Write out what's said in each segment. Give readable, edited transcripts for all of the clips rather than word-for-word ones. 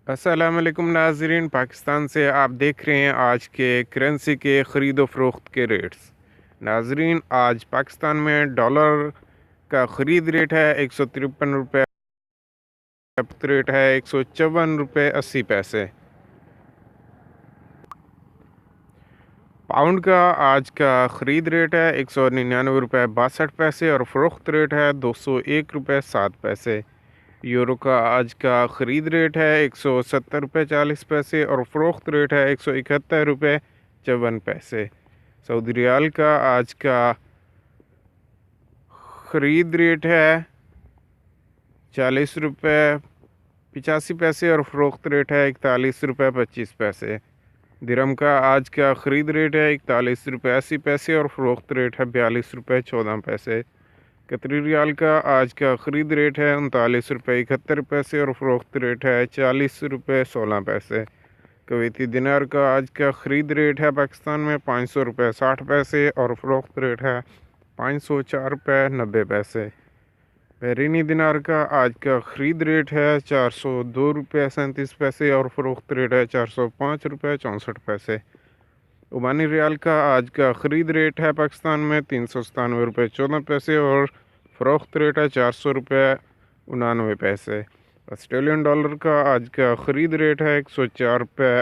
السلام علیکم ناظرین، پاکستان سے آپ دیکھ رہے ہیں آج کے کرنسی کے خرید و فروخت کے ریٹس۔ ناظرین، آج پاکستان میں ڈالر کا خرید ریٹ ہے 153 روپے، فروخت ریٹ ہے 154 روپے 80 پیسے۔ پاؤنڈ کا آج کا خرید ریٹ ہے 199 روپے 62 پیسے اور فروخت ریٹ ہے 201 روپے 7 پیسے۔ یورو کا آج کا خرید ریٹ ہے 170 روپے 40 پیسے اور فروخت ریٹ ہے 171 روپے 54 پیسے۔ سعودی ریال کا آج کا خرید ریٹ ہے 40 روپے 85 پیسے اور فروخت ریٹ ہے 41 روپے 25 پیسے۔ درہم کا آج کا خرید ریٹ ہے 41 روپے 80 پیسے اور فروخت ریٹ ہے 42 روپے 14 پیسے۔ قطری ریال کا آج کا خرید ریٹ ہے 39 روپے 71 پیسے اور فروخت ریٹ ہے 40 روپے 16 پیسے۔ کویتی دینار کا آج کا خرید ریٹ ہے پاکستان میں 500 روپے 60 پیسے اور فروخت ریٹ ہے 504 روپے 90 پیسے۔ بحرینی دینار کا آج کا خرید ریٹ ہے 402 روپے 37 پیسے اور فروخت ریٹ ہے 405 روپے 64 پیسے۔ عمانی ریال کا آج کا خرید ریٹ ہے پاکستان میں 397 روپے 14 پیسے اور فروخت ریٹ ہے 400 روپے 99 پیسے۔ آسٹریلین ڈالر کا آج کا خرید ریٹ ہے 104 روپے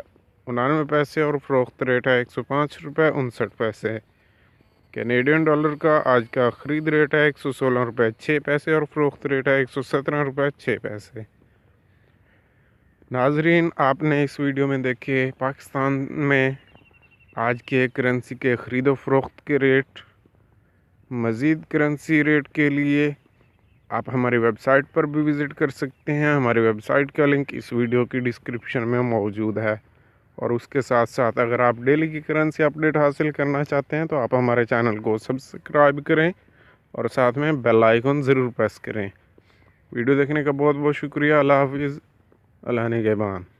99 پیسے اور فروخت ریٹ ہے 105 روپے 59 پیسے۔ کینیڈین ڈالر کا آج کا خرید ریٹ ہے 116 روپے 6 پیسے اور فروخت ریٹ ہے 117 روپے 6 پیسے۔ ناظرین، آپ نے اس ویڈیو میں دیکھے پاکستان میں آج کے کرنسی کے خرید و فروخت کے ریٹ۔ مزید کرنسی ریٹ کے لیے آپ ہماری ویب سائٹ پر بھی وزٹ کر سکتے ہیں۔ ہماری ویب سائٹ کا لنک اس ویڈیو کی ڈسکرپشن میں موجود ہے، اور اس کے ساتھ ساتھ اگر آپ ڈیلی کی کرنسی اپڈیٹ حاصل کرنا چاہتے ہیں تو آپ ہمارے چینل کو سبسکرائب کریں اور ساتھ میں بیل آئیکن ضرور پریس کریں۔ ویڈیو دیکھنے کا بہت بہت شکریہ۔ اللہ حافظ۔ اللہ نگہبان۔